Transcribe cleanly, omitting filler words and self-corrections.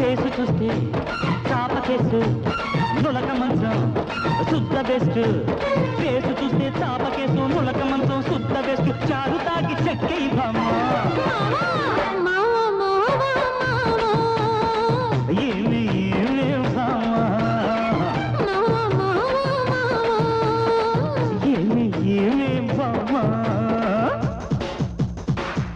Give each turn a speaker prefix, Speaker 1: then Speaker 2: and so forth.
Speaker 1: face చూస్తే చాప case నులక మంచం శుద్ధ బెస్ట్ ఫేసు చూస్తే చాప కేసు నులక మంచం శుద్ధ బెస్ట్ చారు తాగి చెక్కై బామ్మ